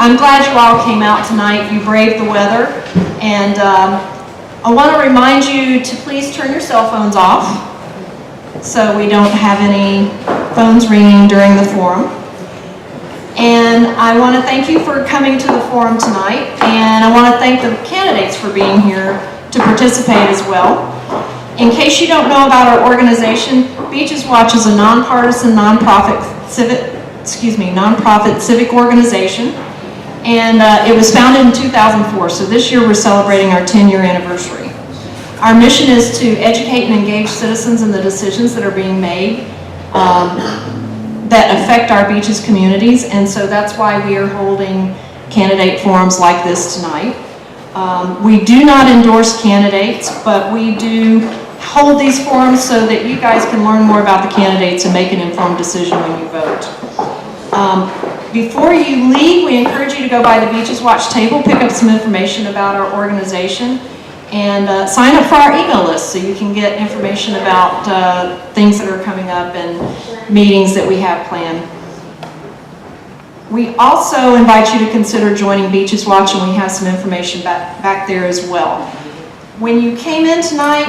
I'm glad you all came out tonight. You braved the weather. And I want to remind you to please turn your cell phones off so we don't have any phones ringing during the forum. And I want to thank you for coming to the forum tonight. And I want to thank the candidates for being here to participate as well. In case you don't know about our organization, Beaches Watch is a nonpartisan, nonprofit civic organization, and it was founded in 2004, so this year we're celebrating our 10-year anniversary. Our mission is to educate and engage citizens in the decisions that are being made that affect our beaches communities, and so that's why we are holding candidate forums like this tonight. We do not endorse candidates, but we do hold these forums so that you guys can learn more about the candidates and make an informed decision when you vote. Before you leave, we encourage you to go by the Beaches Watch table, pick up some information about our organization, and sign up for our email list so you can get information about things that are coming up and meetings that we have planned. We also invite you to consider joining Beaches Watch, and we have some information back there as well. When you came in tonight,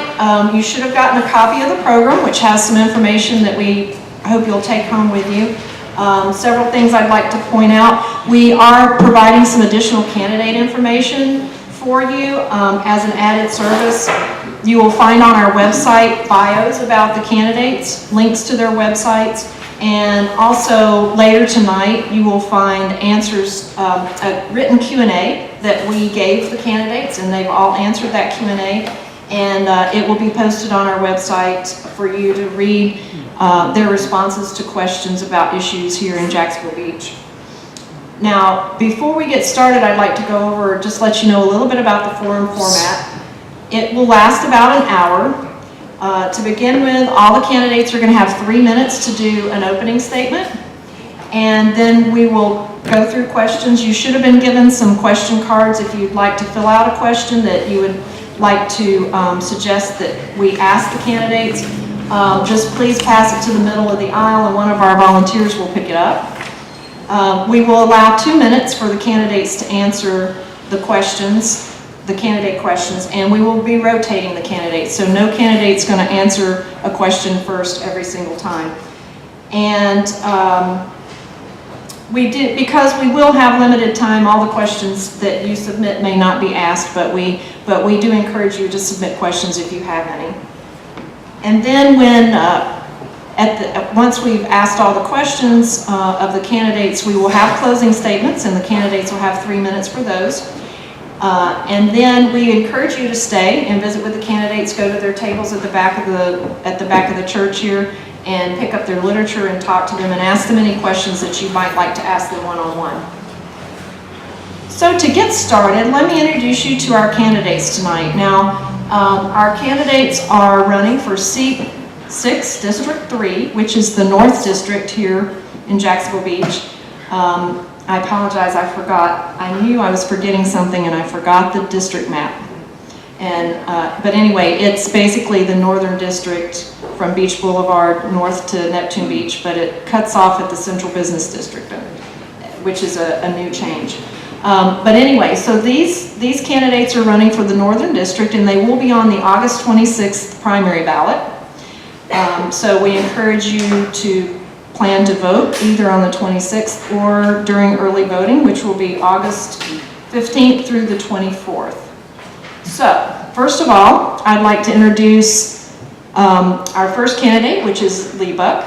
you should have gotten a copy of the program, which has some information that we hope you'll take home with you. Several things I'd like to point out. We are providing some additional candidate information for you as an added service. You will find on our website bios about the candidates, links to their websites, and also later tonight you will find answers, a written Q&A that we gave the candidates, and they've all answered that Q&A, and it will be posted on our website for you to read their responses to questions about issues here in Jacksonville Beach. Now, before we get started, I'd like to go over, just let you know a little bit about the forum format. It will last about an hour. To begin with, all the candidates are going to have 3 minutes to do an opening statement, and then we will go through questions. You should have been given some question cards if you'd like to fill out a question that you would like to suggest that we ask the candidates. Just please pass it to the middle of the aisle and one of our volunteers will pick it up. We will allow 2 minutes for the candidates to answer the questions, the candidate questions, and we will be rotating the candidates. So no candidate's going to answer a question first every single time. And because we will have limited time, all the questions that you submit may not be asked, but we do encourage you to submit questions if you have any. And then when, once we've asked all the questions of the candidates, we will have closing statements, and the candidates will have 3 minutes for those. And then we encourage you to stay and visit with the candidates, go to their tables at the back of the church here, and pick up their literature and talk to them and ask them any questions that you might like to ask them one-on-one. So to get started, let me introduce you to our candidates tonight. Now, our candidates are running for seat 6, District 3, which is the North District here in Jacksonville Beach. I apologize, I forgot. I knew I was forgetting something and I forgot the district map. And, but anyway, it's basically the Northern District from Beach Boulevard north to Neptune Beach, but it cuts off at the Central Business District, which is a new change. But anyway, so these candidates are running for the Northern District, and they will be on the August 26th primary ballot. So we encourage you to plan to vote either on the 26th or during early voting, which will be August 15th through the 24th. So, first of all, I'd like to introduce our first candidate, which is Lee Buck.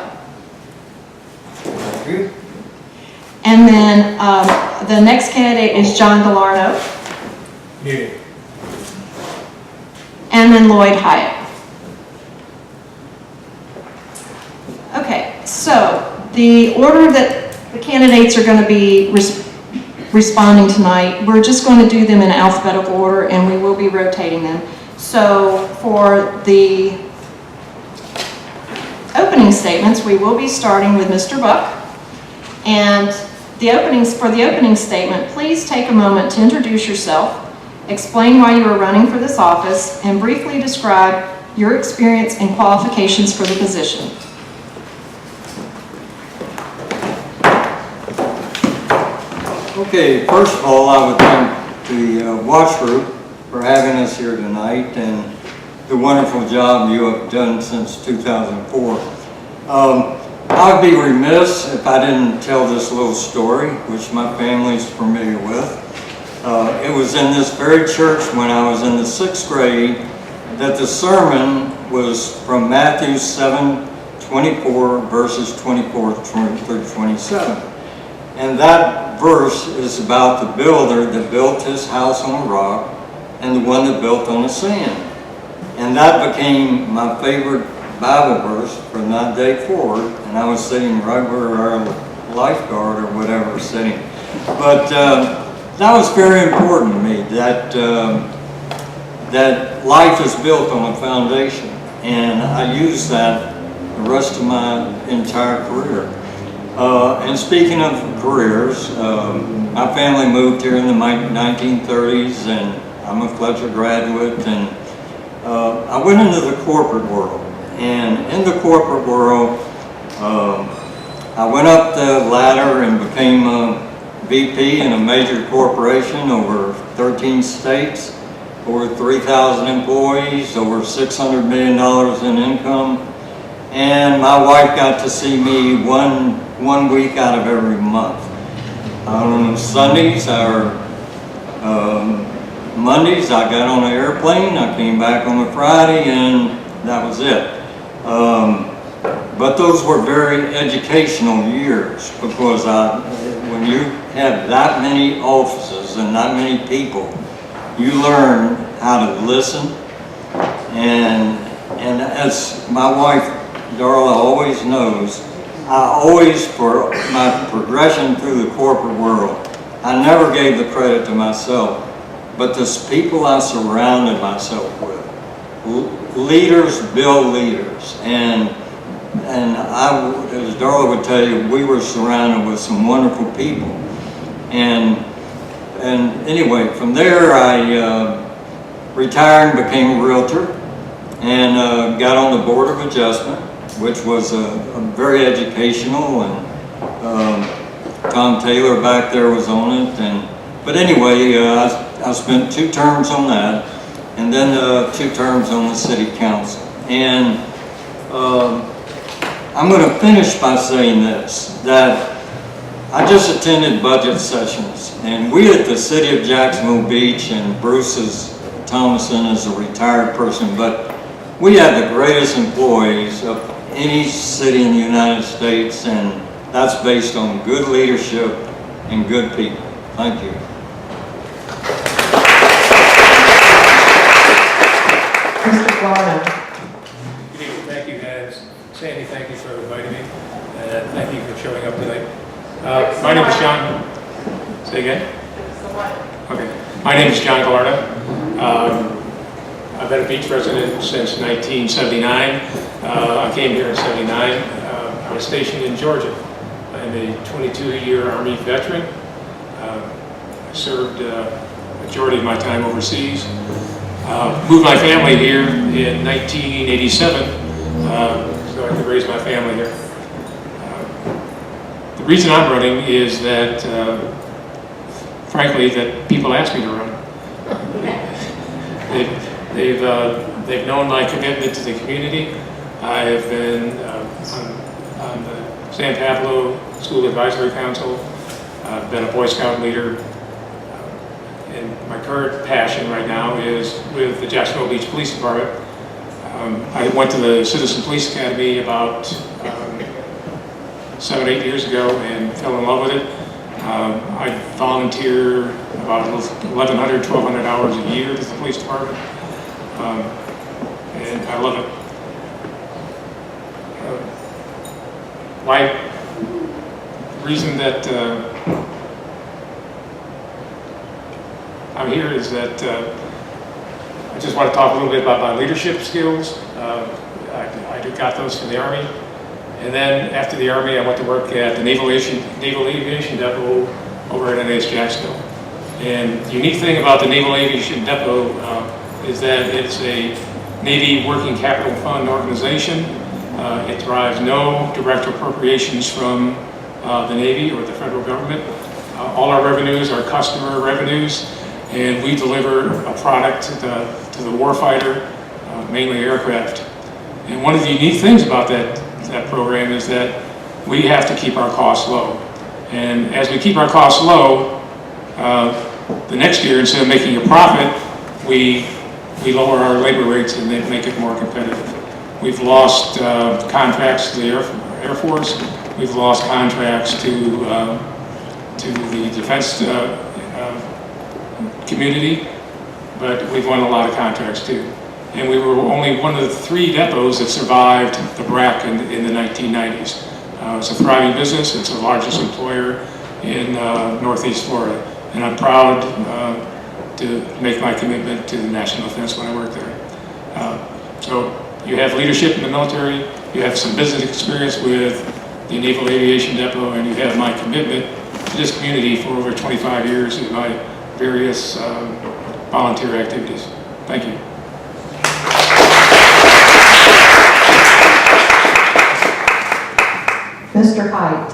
And then the next candidate is John Delarno. Here. And then Lloyd Hyatt. Okay, so the order that the candidates are going to be responding tonight, we're just going to do them in alphabetical order, and we will be rotating them. So for the opening statements, we will be starting with Mr. Buck. And for the opening statement, please take a moment to introduce yourself, explain why you are running for this office, and briefly describe your experience and qualifications for the position. Okay, first of all, I would thank the watch group for having us here tonight and the wonderful job you have done since 2004. I would be remiss if I didn't tell this little story, which my family's familiar with. It was in this very church when I was in the 6th grade that the sermon was from Matthew 7:24, verses 24 through 27. And that verse is about the builder that built his house on a rock and the one that built on the sand. And that became my favorite Bible verse from that day forward. And I was sitting right where our lifeguard or whatever was sitting. But that was very important to me, that that life is built on a foundation. And I use that the rest of my entire career. And speaking of careers, my family moved here in the 1930s, and I'm a Fletcher graduate, and I went into the corporate world. And in the corporate world, I went up the ladder and became a VP in a major corporation over 13 states, over 3,000 employees, over $600 million in income. And my wife got to see me one week out of every month. On Sundays or Mondays, I got on an airplane, I came back on a Friday, and that was it. But those were very educational years, because when you have that many offices and that many people, you learn how to listen. And as my wife Darla always knows, for my progression through the corporate world, I never gave the credit to myself, but the people I surrounded myself with. Leaders build leaders, and as Darla would tell you, we were surrounded with some wonderful people. And anyway, from there I retired and became a realtor, and got on the Board of Adjustment, which was very educational, and Tom Taylor back there was on it. But anyway, I spent 2 terms on that, and then 2 terms on the City Council. And I'm going to finish by saying this, that I just attended budget sessions, and we at the City of Jacksonville Beach, and Bruce Thomason is a retired person, but we have the greatest employees of any city in the United States, and that's based on good leadership and good people. Thank you. Mr. Florida. Good evening. Thank you, guys. Sandy, thank you for inviting me, and thank you for showing up tonight. My name is John. Say again? Okay. My name is John Gallardo. I've been a beach resident since 1979. I came here in 79. I was stationed in Georgia. I'm a 22-year Army veteran. I served a majority of my time overseas. Moved my family here in 1987, so I could raise my family here. The reason I'm running is that, frankly, that people ask me to run. They've known my commitment to the community. I have been on the San Pablo School Advisory Council. I've been a Boy Scout leader. And my current passion right now is with the Jacksonville Beach Police Department. I went to the Citizen Police Academy about 7 or 8 years ago and fell in love with it. I volunteer about 1,100, 1,200 hours a year with the police department. And I love it. My reason that I'm here is that I just want to talk a little bit about my leadership skills. I got those from the Army. And then after the Army, I went to work at the Naval Aviation Depot over at NAS Jacksonville. And the unique thing about the Naval Aviation Depot is that it's a Navy Working Capital Fund organization. It derives no direct appropriations from the Navy or the federal government. All our revenues are customer revenues, and we deliver a product to the warfighter, mainly aircraft. And one of the unique things about that program is that we have to keep our costs low. And as we keep our costs low, the next year, instead of making a profit, we lower our labor rates and make it more competitive. We've lost contracts to the Air Force. We've lost contracts to the defense community, but we've won a lot of contracts too. And we were only one of the 3 depots that survived the BRAC in the 1990s. It's a thriving business. It's the largest employer in Northeast Florida. And I'm proud to make my commitment to the national defense when I work there. So you have leadership in the military, you have some business experience with the Naval Aviation Depot, and you have my commitment to this community for over 25 years in my various volunteer activities. Thank you. Mr. Height.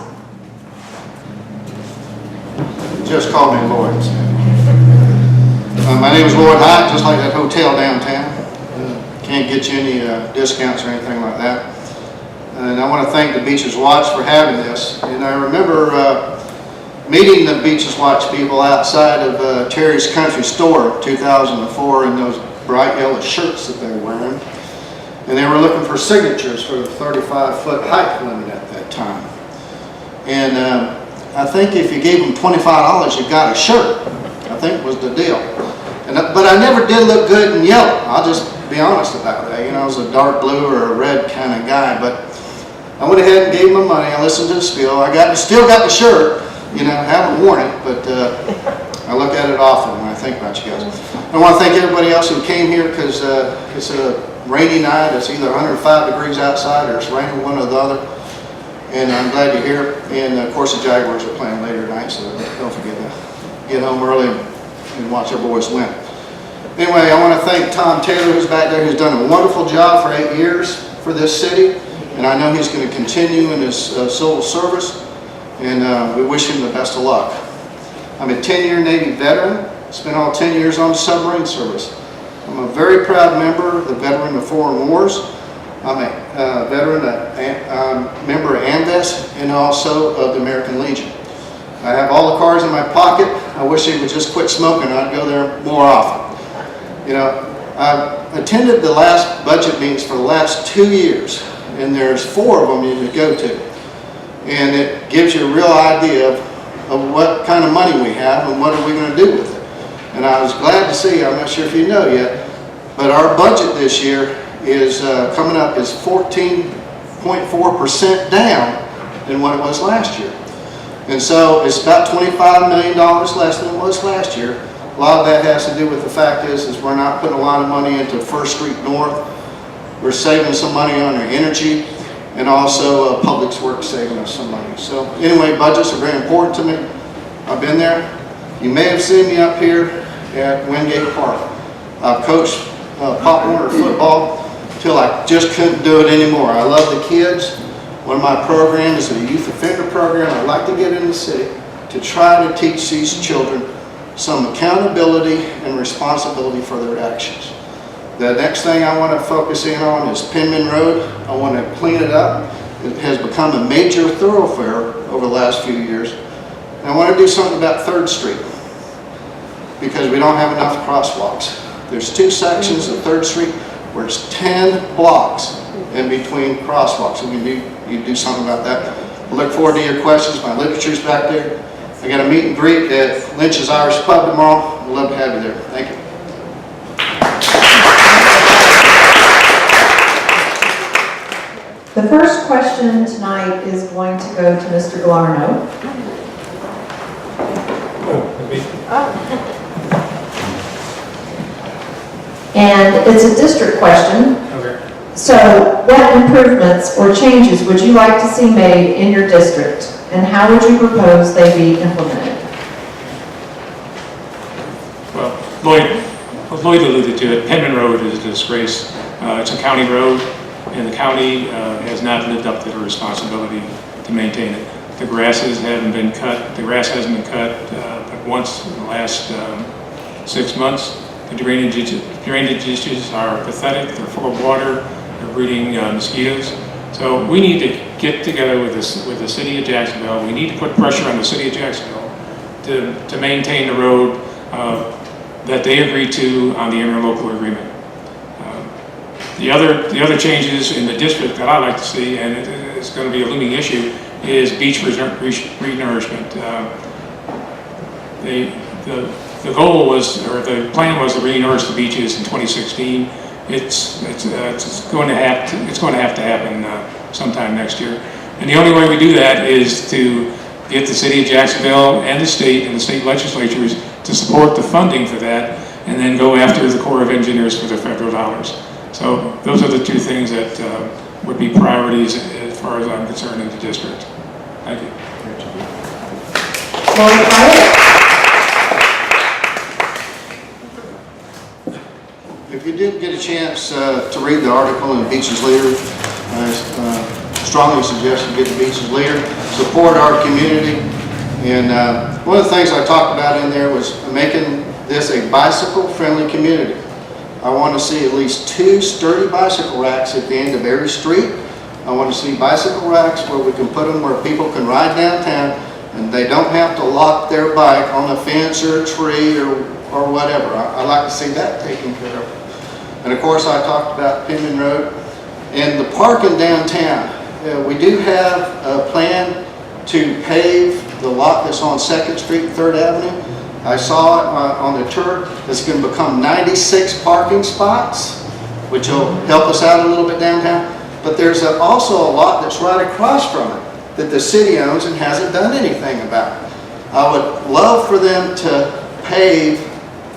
Just call me Lloyd. My name is Lloyd Height, just like that hotel downtown. Can't get you any discounts or anything like that. And I want to thank the Beaches Watch for having this. And I remember meeting the Beaches Watch people outside of Terry's Country Store in 2004 in those bright yellow shirts that they were wearing. And they were looking for signatures for the 35-foot height limit at that time. And I think if you gave them $25, you got a shirt, I think was the deal. But I never did look good in yellow. I'll just be honest about that. You know, I was a dark blue or a red kind of guy. But I went ahead and gave them my money. I listened to the spiel. Still got the shirt. You know, I haven't worn it, but I look at it often when I think about you guys. I want to thank everybody else who came here because it's a rainy night. It's either 105 degrees outside or it's raining, one or the other. And I'm glad you're here. And of course the Jaguars are playing later tonight, so don't forget to get home early and watch our boys win. Anyway, I want to thank Tom Taylor, who's back there, who's done a wonderful job for 8 years for this city. And I know he's going to continue in his civil service. And we wish him the best of luck. I'm a 10-year Navy veteran. Spent all 10 years on submarine service. I'm a very proud member, the veteran of foreign wars. I'm a veteran, member of AMVES, and also of the American Legion. I have all the cards in my pocket. I wish they would just quit smoking. I'd go there more often. You know, I've attended the last budget meetings for the last 2 years, and there's 4 of them you can go to. And it gives you a real idea of what kind of money we have and what are we going to do with it. And I was glad to see, I'm not sure if you know yet, but our budget this year is coming up is 14.4% down than what it was last year. And so it's about $25 million less than it was last year. A lot of that has to do with the fact is we're not putting a lot of money into 1st Street North. We're saving some money on our energy, and also Public Works saving us some money. So anyway, budgets are very important to me. I've been there. You may have seen me up here at Wingate Park. I've coached Pop Warner football till I just couldn't do it anymore. I love the kids. One of my programs is a youth offender program. I'd like to get in the city to try to teach these children some accountability and responsibility for their actions. The next thing I want to focus in on is Penman Road. I want to clean it up. It has become a major thoroughfare over the last few years. And I want to do something about 3rd Street because we don't have enough crosswalks. There's 2 sections of 3rd Street where it's 10 blocks in between crosswalks. And you do something about that. I look forward to your questions. My literature's back there. I got a meet and greet at Lynch's Irish Pub tomorrow. I'd love to have you there. Thank you. The first question tonight is going to go to Mr. Galarno. And it's a district question. Okay. So what improvements or changes would you like to see made in your district, and how would you propose they be implemented? Well, Lloyd alluded to it. Penman Road is a disgrace. It's a county road, and the county has not lived up to their responsibility to maintain it. The grasses haven't been cut. The grass hasn't been cut but once in the last 6 months. The drainage ditches are pathetic. They're full of water. They're breeding mosquitoes. So we need to get together with the city of Jacksonville. We need to put pressure on the city of Jacksonville to maintain the road that they agreed to on the interlocal agreement. The other changes in the district that I like to see, and it's going to be a looming issue, is beach renourishment. The goal was, or the plan was, to re-nourish the beaches in 2016. It's going to have to happen sometime next year. And the only way we do that is to get the city of Jacksonville and the state legislatures to support the funding for that, and then go after the Corps of Engineers for the federal dollars. So those are the two things that would be priorities as far as I'm concerned in the district. Thank you. Lori Hyatt? If you did get a chance to read the article in Beach's Leader, I strongly suggest you get the Beach's Leader, support our community. And one of the things I talked about in there was making this a bicycle-friendly community. I want to see at least 2 sturdy bicycle racks at the end of every street. I want to see bicycle racks where we can put them where people can ride downtown and they don't have to lock their bike on a fence or a tree or whatever. I like to see that taken care of. And of course I talked about Penman Road and the parking downtown. We do have a plan to pave the lot that's on 2nd Street, 3rd Avenue. I saw it on the tour. It's going to become 96 parking spots, which will help us out a little bit downtown. But there's also a lot that's right across from it that the city owns and hasn't done anything about. I would love for them to pave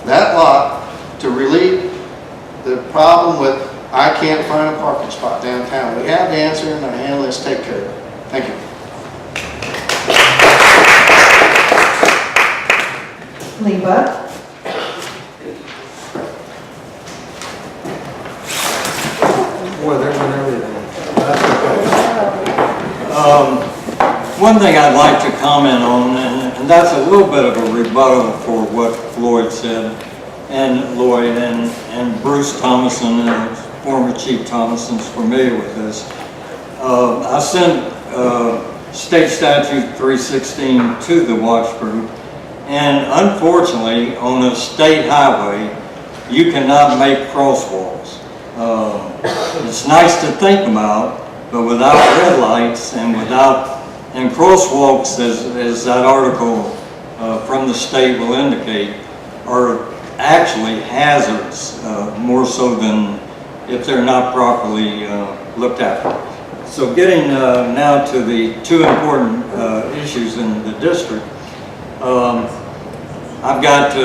that lot to relieve the problem with I can't find a parking spot downtown. We have the answer in our hand. Let's take care of it. Thank you. Lee Buck? Boy, they're doing everything. That's okay. One thing I'd like to comment on, and that's a little bit of a rebuttal for what Lloyd said, and Lloyd and Bruce Thomason and former Chief Thomason's familiar with this. I sent State Statute 316 to the watch group, and unfortunately, on a state highway, you cannot make crosswalks. It's nice to think about, but without red lights and crosswalks, as that article from the state will indicate, are actually hazards, more so than if they're not properly looked after. So getting now to the 2 important issues in the district. I've got,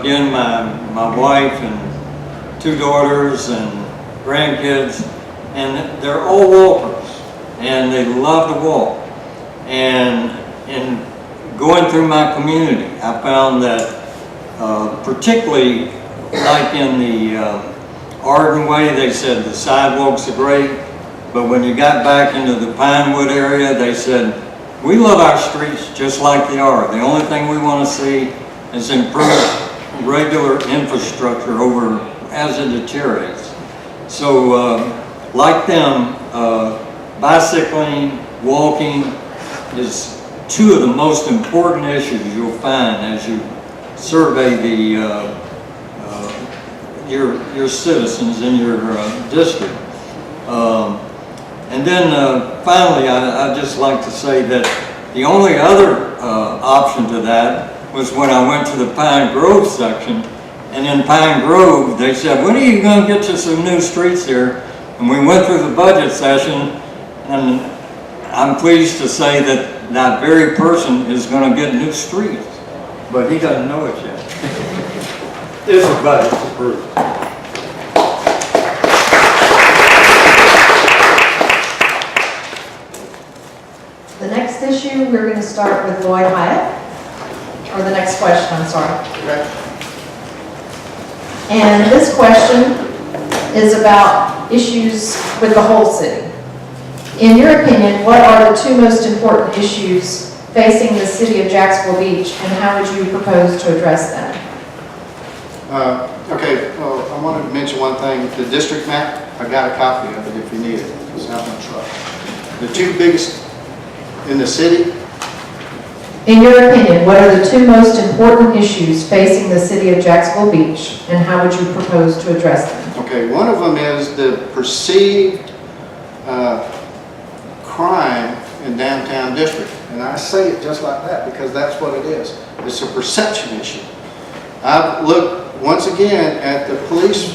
again, my wife and 2 daughters and grandkids, and they're all walkers, and they love to walk. And in going through my community, I found that particularly like in the Arden Way, they said the sidewalks are great, but when you got back into the Pinewood area, they said, we love our streets just like they are. The only thing we want to see is improved regular infrastructure over as it deteriorates. So like them, bicycling, walking is 2 of the most important issues you'll find as you survey the your citizens in your district. And then finally, I'd just like to say that the only other option to that was when I went to the Pine Grove section, and in Pine Grove they said, when are you going to get to some new streets here? And we went through the budget session, and I'm pleased to say that that very person is going to get new streets, but he doesn't know it yet. This is budget approved. The next issue, we're going to start with Lloyd Hyatt, or the next question, I'm sorry. Okay. And this question is about issues with the whole city. In your opinion, what are the two most important issues facing the city of Jacksonville Beach, and how would you propose to address them? Okay, well, I wanted to mention one thing. The district map, I got a copy of it if you need it. It's out in my truck. The two biggest in the city. In your opinion, what are the two most important issues facing the city of Jacksonville Beach, and how would you propose to address them? Okay, one of them is the perceived crime in downtown district. And I say it just like that because that's what it is. It's a perception issue. I've looked once again at the police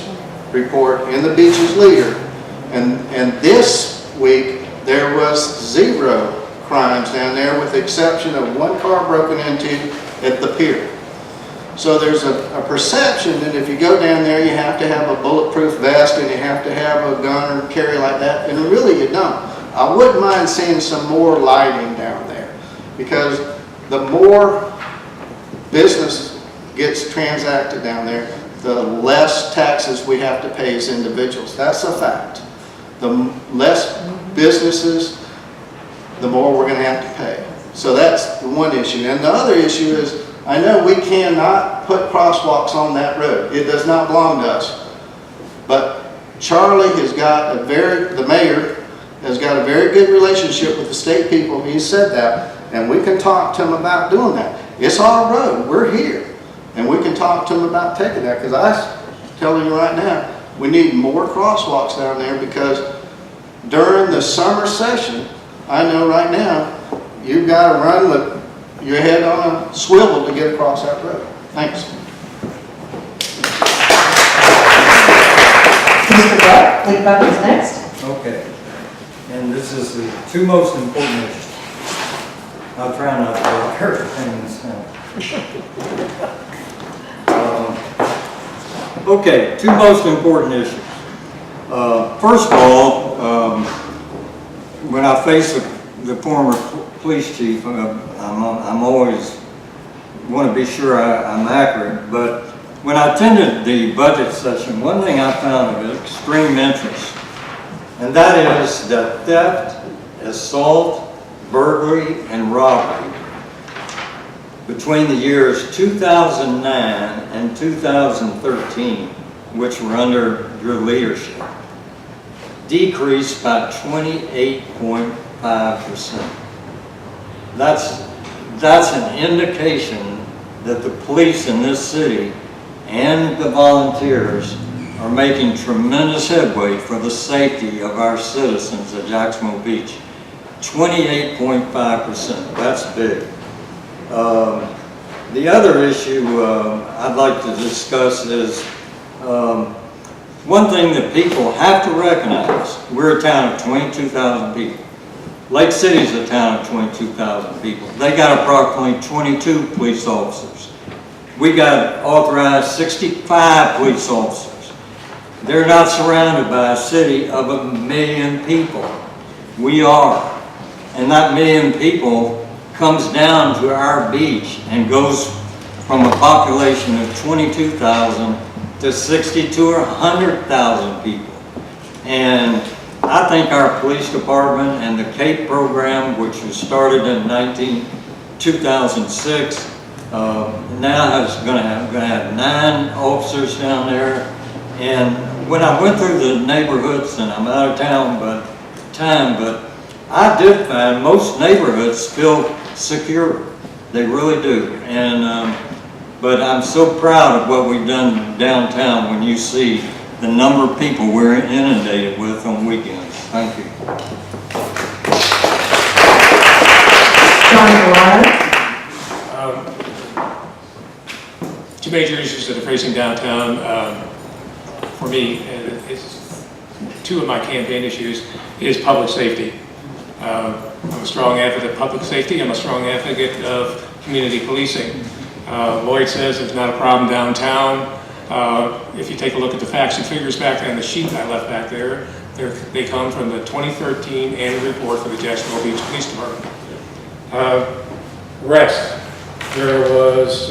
report in the Beach's Leader, and this week there was 0 crimes down there with the exception of 1 car broken into at the pier. So there's a perception that if you go down there you have to have a bulletproof vest and you have to have a gun or carry like that, and really you don't. I wouldn't mind seeing some more lighting down there, because the more business gets transacted down there, the less taxes we have to pay as individuals. That's a fact. The less businesses, the more we're going to have to pay. So that's the one issue. And the other issue is, I know we cannot put crosswalks on that road. It does not belong to us. But Charlie has got the mayor has got a very good relationship with the state people. He said that, and we can talk to him about doing that. It's our road. We're here. And we can talk to him about taking that, because I'm telling you right now, we need more crosswalks down there, because during the summer session, I know right now, you've got to run with your head on a swivel to get across that road. Thanks. Mr. Buck, League Buck is next. Okay. And this is the two most important issues. I'll try not to go everything this time. Okay, two most important issues. First of all, when I face the former police chief, I'm always want to be sure I'm accurate, but when I attended the budget session, one thing I found of extreme interest, and that is that theft, assault, burglary, and robbery between the years 2009 and 2013, which were under your leadership, decreased by 28.5%. That's an indication that the police in this city and the volunteers are making tremendous headway for the safety of our citizens at Jacksonville Beach. 28.5%, that's big. The other issue I'd like to discuss is one thing that people have to recognize. We're a town of 22,000 people. Lake City's a town of 22,000 people. They got approximately 22 police officers. We got authorized 65 police officers. They're not surrounded by a city of 1 million people. We are. And that 1 million people comes down to our beach and goes from a population of 22,000 to 60 or 100,000 people. And I think our police department and the CAPE program, which was started in 2006, now is going to have 9 officers down there. And when I went through the neighborhoods, and I'm out of town but I did find most neighborhoods feel secure. They really do. And but I'm so proud of what we've done downtown when you see the number of people we're inundated with on weekends. Thank you. Johnny Milano. Two major issues that are facing downtown for me, and it's two of my campaign issues, is public safety. I'm a strong advocate of public safety. I'm a strong advocate of community policing. Lloyd says there's not a problem downtown. If you take a look at the facts and figures back there on the sheet I left back there, they come from the 2013 annual report for the Jacksonville Beach Police Department. Arrests. There was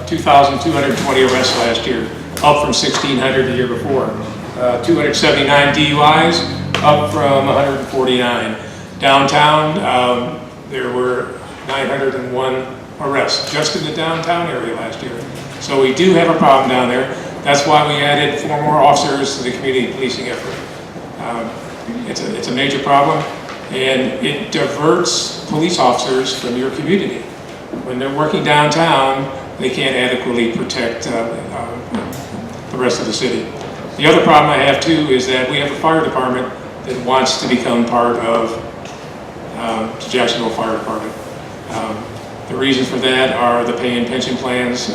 2,220 arrests last year, up from 1,600 the year before. 279 DUIs, up from 149. Downtown, there were 901 arrests just in the downtown area last year. So we do have a problem down there. That's why we added 4 more officers to the community policing effort. It's a major problem, and it diverts police officers from your community. When they're working downtown, they can't adequately protect the rest of the city. The other problem I have too is that we have a fire department that wants to become part of the Jacksonville Fire Department. The reasons for that are the pay and pension plans.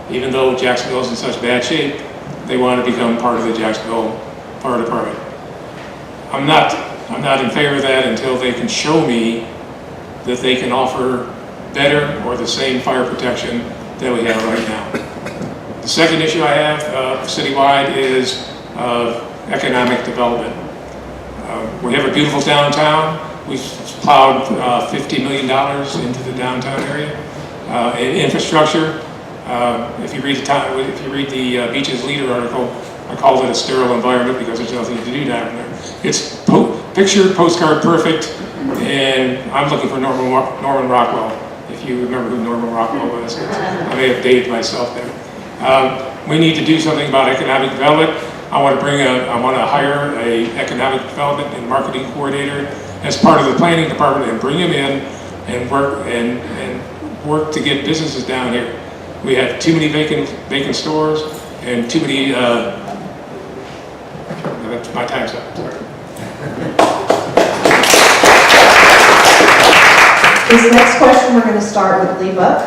Even though Jacksonville is in such bad shape, they want to become part of the Jacksonville Fire Department. I'm not in favor of that until they can show me that they can offer better or the same fire protection that we have right now. The second issue I have citywide is economic development. We have a beautiful downtown. We've plowed $50 million into the downtown area. In infrastructure, if you read the Beach's Leader article, I called it a sterile environment because there's nothing to do down there. It's picture postcard perfect, and I'm looking for Norman Rockwell. If you remember who Norman Rockwell was, I may have dated myself there. We need to do something about economic development. I want to hire a economic development and marketing coordinator as part of the planning department and bring him in and work to get businesses down here. We have too many vacant stores and too many. My time's up. Sorry. This next question, we're going to start with Lee Buck.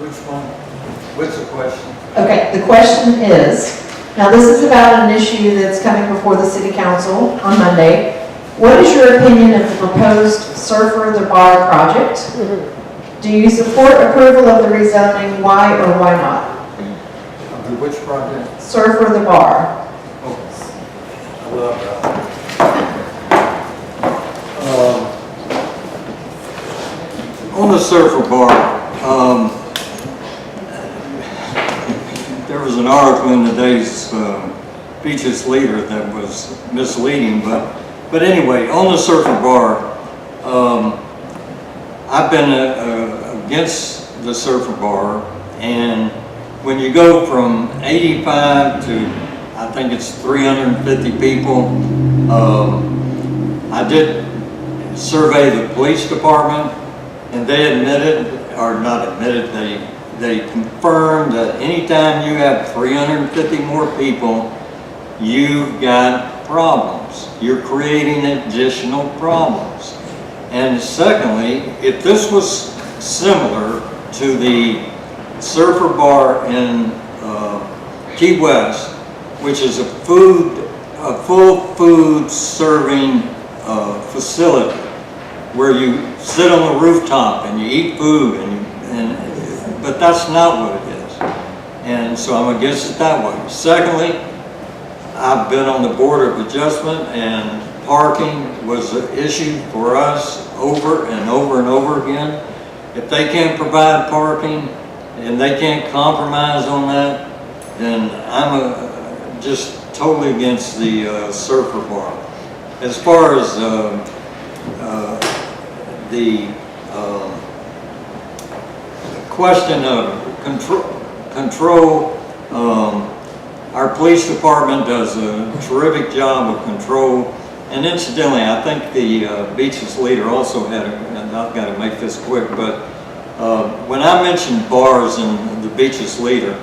Which one? What's the question? Okay, the question is, now this is about an issue that's coming before the City Council on Monday. What is your opinion of the proposed Surfer the Bar project? Do you support approval of the rezoning? Why or why not? Which project? Surfer the Bar. I love that. On the Surfer Bar, there was an article in today's Beach's Leader that was misleading, but anyway, on the Surfer Bar, I've been against the Surfer Bar, and when you go from 85 to, I think it's 350 people, I did survey the police department, and they admitted, or not admitted, they confirmed that anytime you have 350 more people, you've got problems. You're creating additional problems. And secondly, if this was similar to the Surfer Bar in Key West, which is a full food serving facility where you sit on the rooftop and you eat food, but that's not what it is. And so I'm against it that way. Secondly, I've been on the Board of Adjustment, and parking was an issue for us over and over and over again. If they can't provide parking and they can't compromise on that, then I'm just totally against the Surfer Bar. As far as the question of control, our police department does a terrific job of control. And incidentally, I think the Beach's Leader also had, and I've got to make this quick, but when I mentioned bars in the Beach's Leader,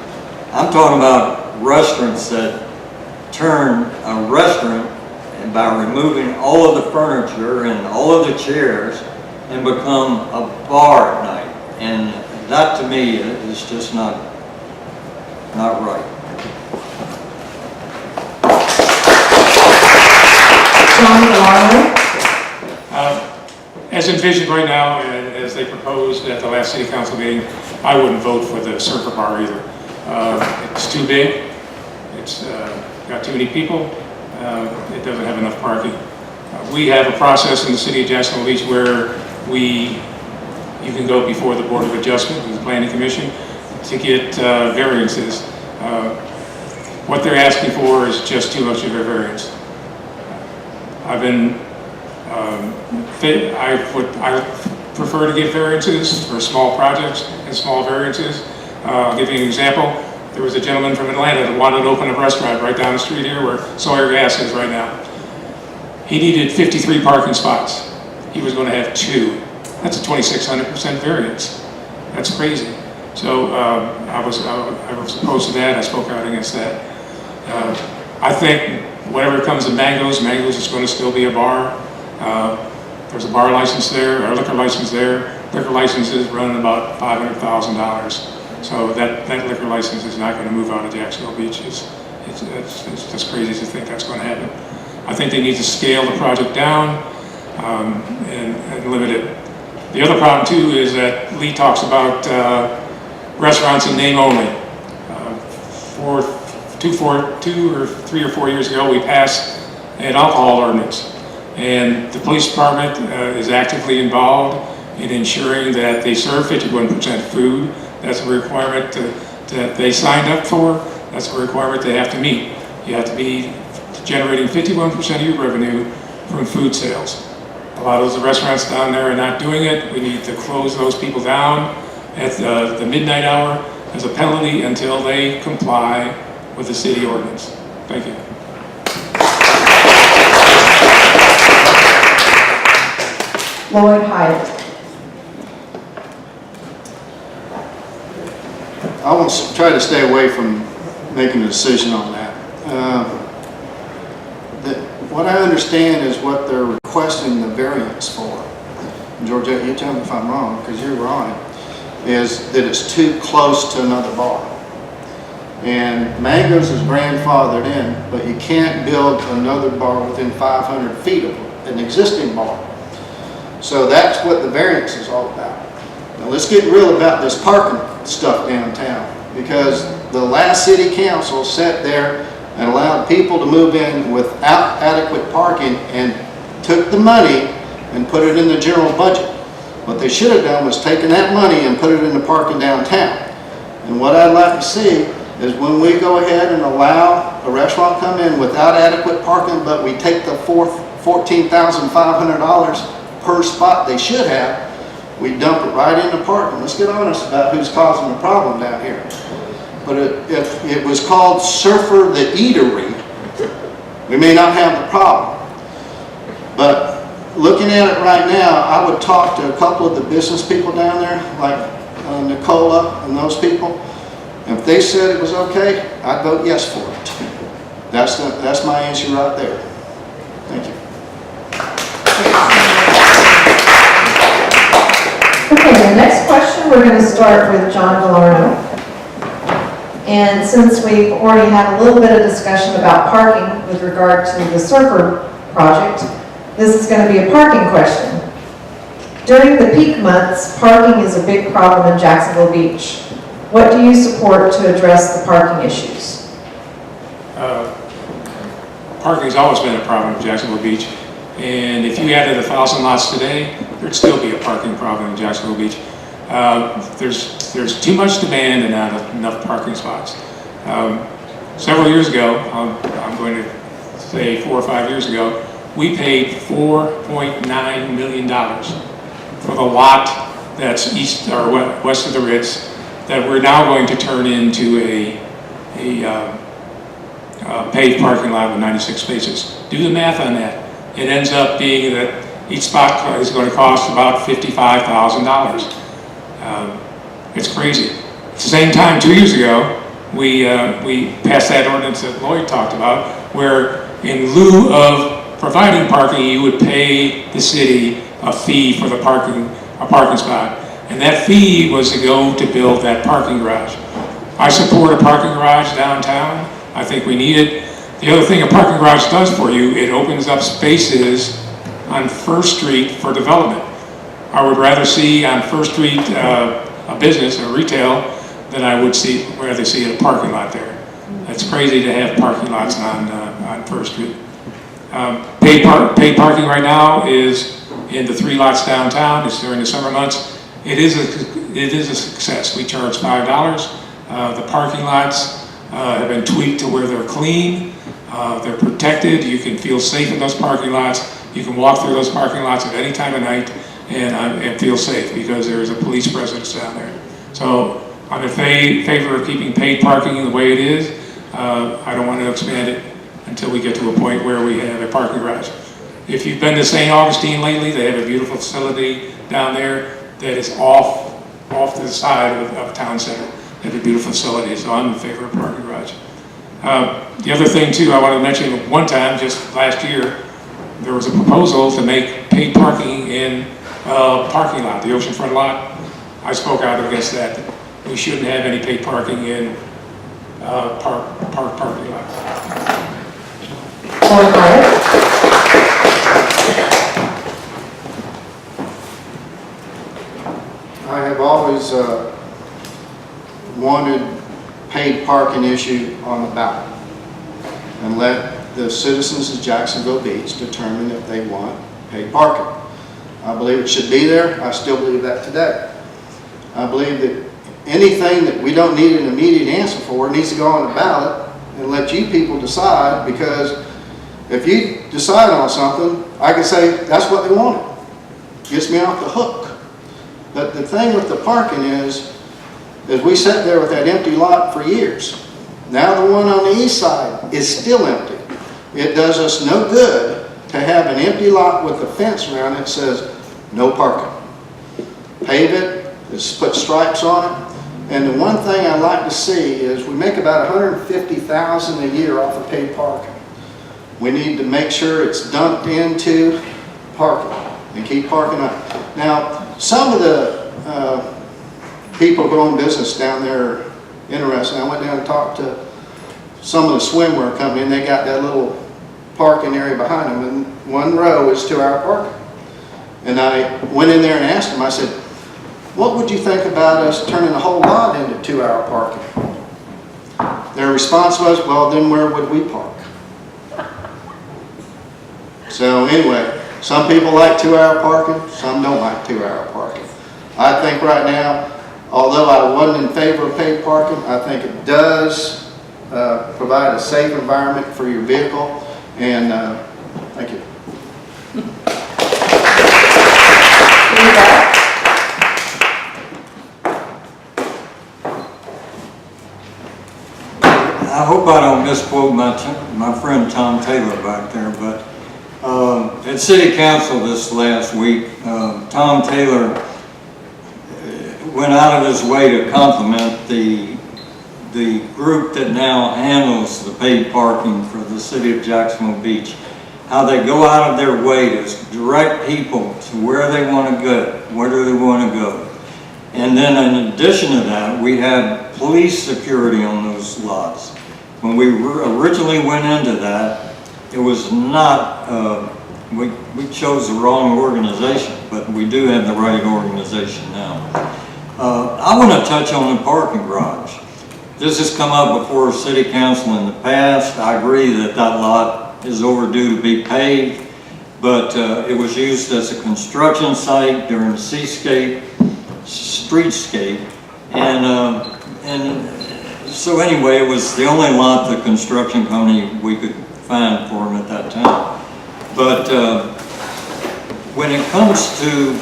I'm talking about restaurants that turn a restaurant, and by removing all of the furniture and all of the chairs, and become a bar at night. And that to me is just not right. As envisioned right now, and as they proposed at the last City Council meeting, I wouldn't vote for the Surfer Bar either. It's too big, it's got too many people, it doesn't have enough parking. We have a process in the City of Jacksonville Beach where you can go before the Board of Adjustment, the Planning Commission, to get variances. What they're asking for is just too much of a variance. I've been I prefer to give variances for small projects and small variances. I'll give you an example. There was a gentleman from Atlanta that wanted to open a restaurant right down the street here where Sawyer Gas is right now. He needed 53 parking spots. He was going to have 2. That's a 2,600% variance. That's crazy. So I was opposed to that. I spoke out against that. I think whatever comes in Mango's is going to still be a bar. There's a bar license there, or a liquor license there. Liquor licenses run about $500,000. So that liquor license is not going to move out of Jacksonville Beach. It's just crazy to think that's going to happen. I think they need to scale the project down and limit it. The other problem too is that Lee talks about restaurants in name only. 2 or 3 or 4 years ago, we passed an alcohol ordinance. And the police department is actively involved in ensuring that they serve 51% food. That's a requirement that they signed up for. That's a requirement they have to meet. You have to be generating 51% of your revenue from food sales. A lot of those restaurants down there are not doing it. We need to close those people down at the midnight hour as a penalty until they comply with the city ordinance. Thank you. Lloyd Hyatt. I want to try to stay away from making a decision on that. What I understand is what they're requesting the variance for. Georgette, you tell me if I'm wrong, because you're right, is that it's too close to another bar. And Mango's is grandfathered in, but you can't build another bar within 500 feet of an existing bar. So that's what the variance is all about. Now let's get real about this parking stuff downtown, because the last city council sat there and allowed people to move in without adequate parking and took the money and put it in the general budget. What they should have done was taken that money and put it into parking downtown. And what I'd like to see is when we go ahead and allow a restaurant to come in without adequate parking, but we take the $14,500 per spot they should have, we dump it right into parking. Let's get honest about who's causing the problem down here. But if it was called Surfer the Eatery, we may not have the problem. But looking at it right now, I would talk to a couple of the business people down there, like Nicola and those people. And if they said it was okay, I'd vote yes for it. That's my answer right there. Thank you. Okay, the next question, we're going to start with John Villarno. And since we've already had a little bit of discussion about parking with regard to the Surfer project, this is going to be a parking question. During the peak months, parking is a big problem in Jacksonville Beach. What do you support to address the parking issues? Parking has always been a problem in Jacksonville Beach. And if you added 1,000 lots today, there'd still be a parking problem in Jacksonville Beach. There's too much demand and not enough parking spots. Several years ago, I'm going to say 4 or 5 years ago, we paid $4.9 million for the lot that's east or west of the Ritz that we're now going to turn into a paved parking lot with 96 spaces. Do the math on that. It ends up being that each spot is going to cost about $55,000. It's crazy. At the same time, 2 years ago, we passed that ordinance that Lloyd talked about, where in lieu of providing parking, you would pay the city a fee for a parking spot. And that fee was to go to build that parking garage. I support a parking garage downtown. I think we need it. The other thing a parking garage does for you, it opens up spaces on First Street for development. I would rather see on First Street a business, a retail, than I would rather see a parking lot there. It's crazy to have parking lots on First Street. Paid parking right now is in the 3 lots downtown. It's during the summer months. It is a success. We charge $5. The parking lots have been tweaked to where they're clean, they're protected. You can feel safe in those parking lots. you can walk through those parking lots at any time of night and feel safe because there is a police presence down there. So I'm in favor of keeping paid parking the way it is. I don't want to expand it until we get to a point where we have a parking garage. If you've been to St. Augustine lately, they have a beautiful facility down there that is off to the side of town center. They have a beautiful facility, so I'm in favor of parking garage. The other thing too, I want to mention, one time, just last year, there was a proposal to make paid parking in parking lot, the oceanfront lot. I spoke out against that. We shouldn't have any paid parking in parking lots. I have always wanted paid parking issue on the ballot and let the citizens of Jacksonville Beach determine if they want paid parking. I believe it should be there. I still believe that today. I believe that anything that we don't need an immediate answer for needs to go on the ballot and let you people decide, because if you decide on something, I can say that's what they wanted. Gets me off the hook. But the thing with the parking is we sat there with that empty lot for years. Now the one on the east side is still empty. It does us no good to have an empty lot with a fence around it that says no parking. Pave it, just put stripes on it. And the one thing I'd like to see is we make about $150,000 a year off of paid parking. We need to make sure it's dumped into parking and keep parking up. Now, some of the people who own business down there interesting. I went down and talked to some of the swimwear company, and they got that little parking area behind them, and one row is 2-hour parking. And I went in there and asked them, I said, what would you think about us turning the whole lot into 2-hour parking? Their response was, well, then where would we park? So anyway, some people like 2-hour parking, some don't like 2-hour parking. I think right now, although I wasn't in favor of paid parking, I think it does provide a safe environment for your vehicle, and thank you. I hope I don't misquote my friend Tom Taylor back there, but at City Council this last week, Tom Taylor went out of his way to compliment the group that now handles the paid parking for the city of Jacksonville Beach. How they go out of their way to direct people to where they want to go, where do they want to go. And then in addition to that, we had police security on those lots. When we originally went into that, it was not, we chose the wrong organization, but we do have the right organization now. I want to touch on the parking garage. This has come up before City Council in the past. I agree that that lot is overdue to be paved, but it was used as a construction site during the streetscape, and so anyway, it was the only lot the construction company we could find for them at that time. But when it comes to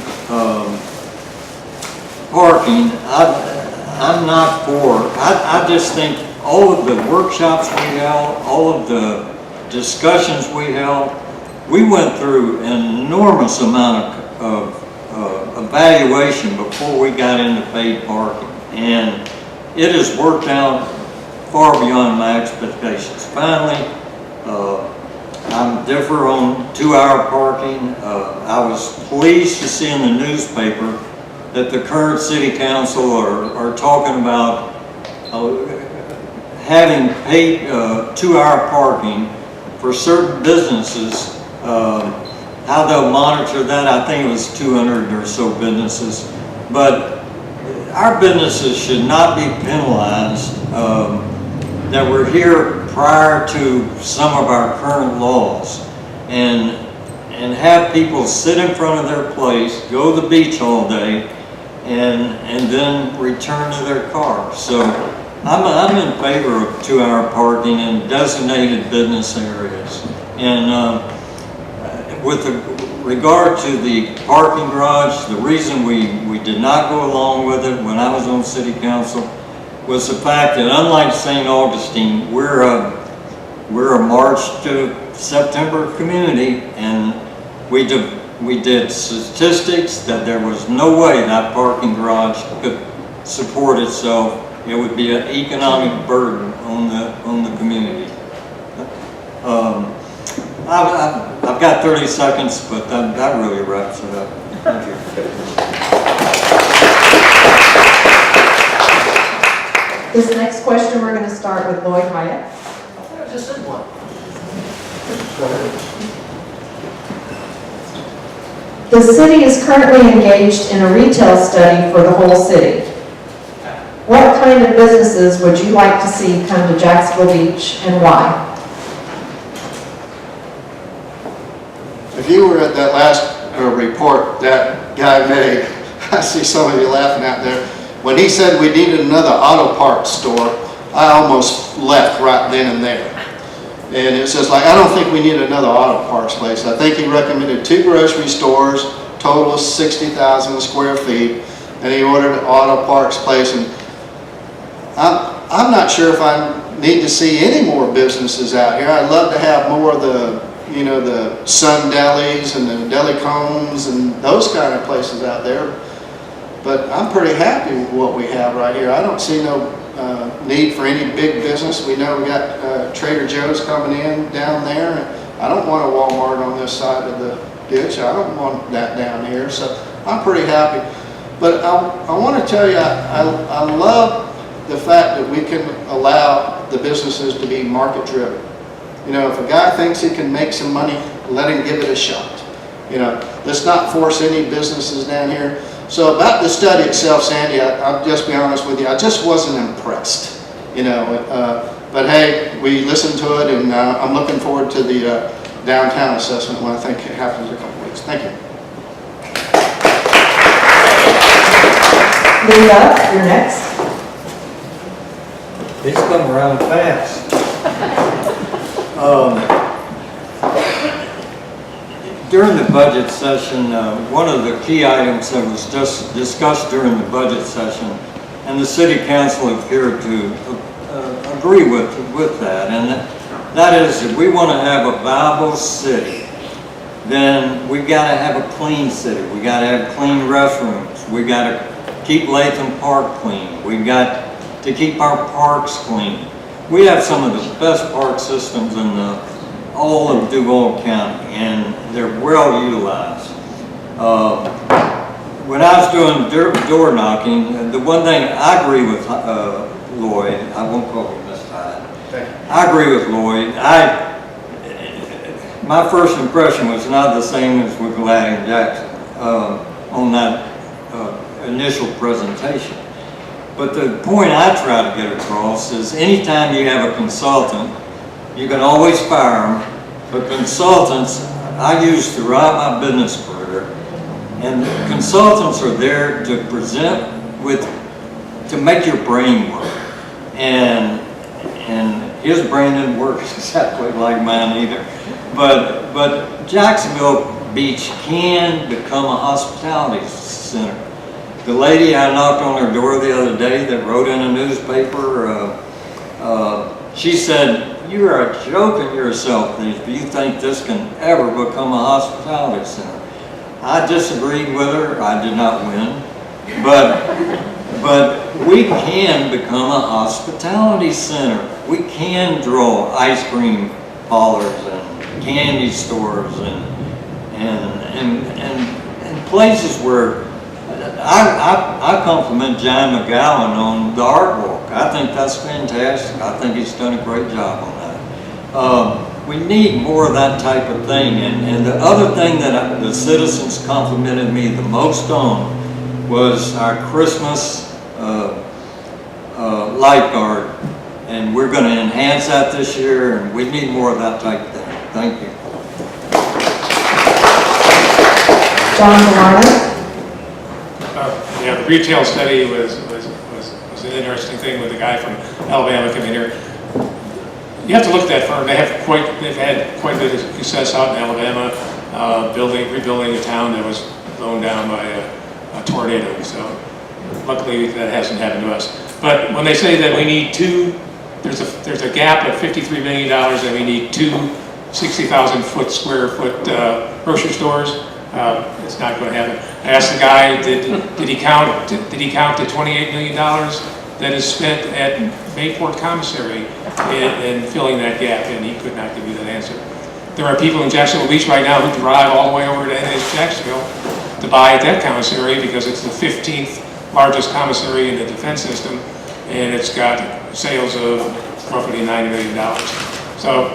parking, I'm not for. I just think all of the workshops we held, all of the discussions we held, we went through an enormous amount of evaluation before we got into paid parking, and it has worked out far beyond my expectations. Finally, I'm differ on 2-hour parking. I was pleased to see in the newspaper that the current city council are talking about having paid 2-hour parking for certain businesses. How they'll monitor that, I think it was 200 or so businesses. But our businesses should not be penalized that were here prior to some of our current laws, and have people sit in front of their place, go to the beach all day, and then return to their car. So I'm in favor of 2-hour parking in designated business areas. And with regard to the parking garage, the reason we did not go along with it when I was on city council was the fact that unlike St. Augustine, we're a March to September community, and we did statistics that there was no way that parking garage could support itself. It would be an economic burden on the community. I've got 30 seconds, but that really wraps it up. Thank you. This next question, we're going to start with Lloyd Hyatt. I just said one. The city is currently engaged in a retail study for the whole city. What kind of businesses would you like to see come to Jacksonville Beach and why? If you were at that last report that guy made, I see some of you laughing out there. When he said we needed another auto parts store, I almost left right then and there. And it's just like, I don't think we need another auto parts place. I think he recommended 2 grocery stores, total of 60,000 square feet, and he ordered an auto parts place. And I'm not sure if I need to see any more businesses out here. I'd love to have more of the the Sun Delis and the Deli Combs and those kind of places out there. But I'm pretty happy with what we have right here. I don't see no need for any big business. We know we got Trader Joe's coming in down there. I don't want a Walmart on this side of the ditch. I don't want that down here. So I'm pretty happy. But I want to tell you, I love the fact that we can allow the businesses to be market driven. If a guy thinks he can make some money, let him give it a shot. Let's not force any businesses down here. So about the study itself, Sandy, I'll just be honest with you, I just wasn't impressed. But hey, we listened to it, and I'm looking forward to the downtown assessment when I think it happens in a couple weeks. Thank you. Linda, you're next. These come around fast. During the budget session, one of the key items that was just discussed during the budget session, and the city council appeared to agree with that, and that is if we want to have a viable city, then we've got to have a clean city. We got to have clean restrooms. We got to keep Latham Park clean. We've got to keep our parks clean. We have some of the best park systems in all of Duval County, and they're well utilized. When I was doing door knocking, the one thing I agree with Lloyd, I won't call him this time. I agree with Lloyd. My first impression was not the same as with Glad and Jackson on that initial presentation. But the point I try to get across is anytime you have a consultant, you can always fire them, but consultants I use throughout my business career, and consultants are there to to make your brain work. And his brain didn't work exactly like mine either. But Jacksonville Beach can become a hospitality center. The lady I knocked on her door the other day that wrote in a newspaper, she said, "You are joking yourself if you think this can ever become a hospitality center." I disagreed with her. I did not win. But we can become a hospitality center. We can draw ice cream parlors and candy stores and places where I compliment John McGowan on the art walk. I think that's fantastic. I think he's done a great job on that. We need more of that type of thing. And the other thing that the citizens complimented me the most on was our Christmas lifeguard. And we're going to enhance that this year, and we need more of that type of thing. Thank you. John Delano. Yeah, the retail study was an interesting thing with the guy from Alabama coming here. You have to look at that firm. They've had quite a bit of success out in Alabama. rebuilding a town that was blown down by a tornado. So luckily that hasn't happened to us. But when they say that we need there's a gap of $53 million and we need two 60,000 square foot grocery stores, it's not going to happen. I asked the guy, did he count the $28 million that is spent at Mayport Commissary in filling that gap, and he could not give you that answer. There are people in Jacksonville Beach right now who drive all the way over to NH Jacksonville to buy at that commissary because it's the 15th largest commissary in the defense system, and it's got sales of roughly $90 million. So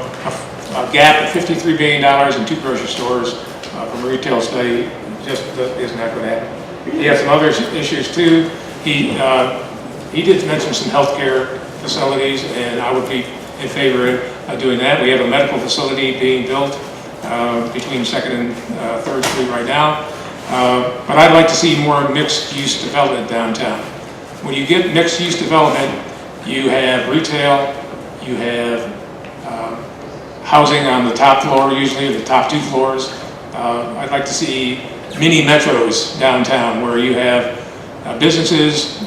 a gap of $53 billion in two grocery stores from a retail study just is not going to happen. He has some other issues too. He did mention some healthcare facilities, and I would be in favor of doing that. We have a medical facility being built between 2nd and 3rd Street right now. But I'd like to see more mixed-use development downtown. When you get mixed-use development, you have retail, you have housing on the top floor, usually the top 2 floors. I'd like to see mini metros downtown where you have businesses,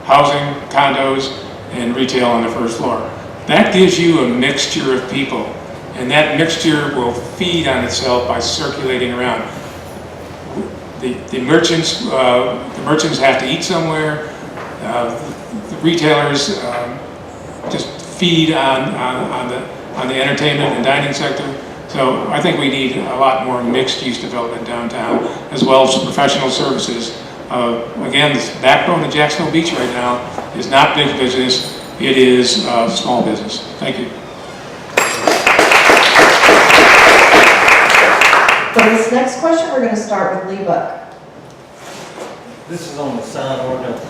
housing, condos, and retail on the 1st floor. That gives you a mixture of people, and that mixture will feed on itself by circulating around. The merchants have to eat somewhere. The retailers just feed on the entertainment and dining sector. So I think we need a lot more mixed-use development downtown, as well as professional services. Again, the backbone of Jacksonville Beach right now is not big business, it is small business. Thank you. For this next question, we're going to start with Lee Buck. This is on the sign ordinance.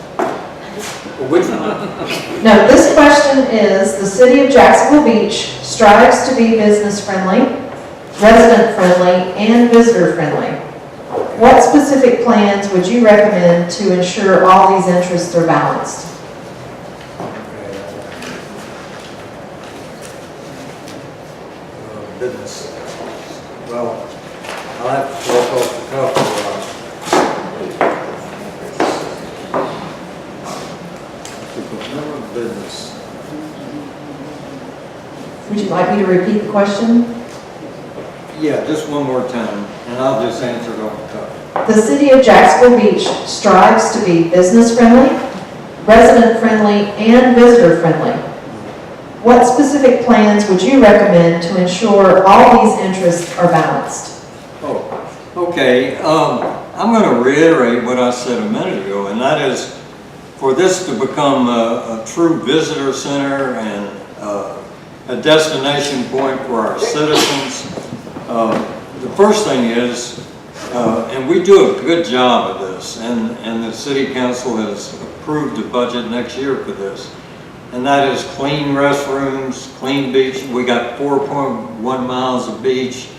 Which one? No, this question is, the city of Jacksonville Beach strives to be business-friendly, resident-friendly, and visitor-friendly. What specific plans would you recommend to ensure all these interests are balanced? Business. Well, I'll have to work off the cuff. Business. Would you like me to repeat the question? Yeah, just one more time, and I'll just answer it off the cuff. The city of Jacksonville Beach strives to be business-friendly, resident-friendly, and visitor-friendly. What specific plans would you recommend to ensure all these interests are balanced? Oh, okay. I'm going to reiterate what I said a minute ago, and that is for this to become a true visitor center and a destination point for our citizens. The first thing is, and we do a good job of this, and the City Council has approved the budget next year for this, and that is clean restrooms, clean beach. We got 4.1 miles of beach.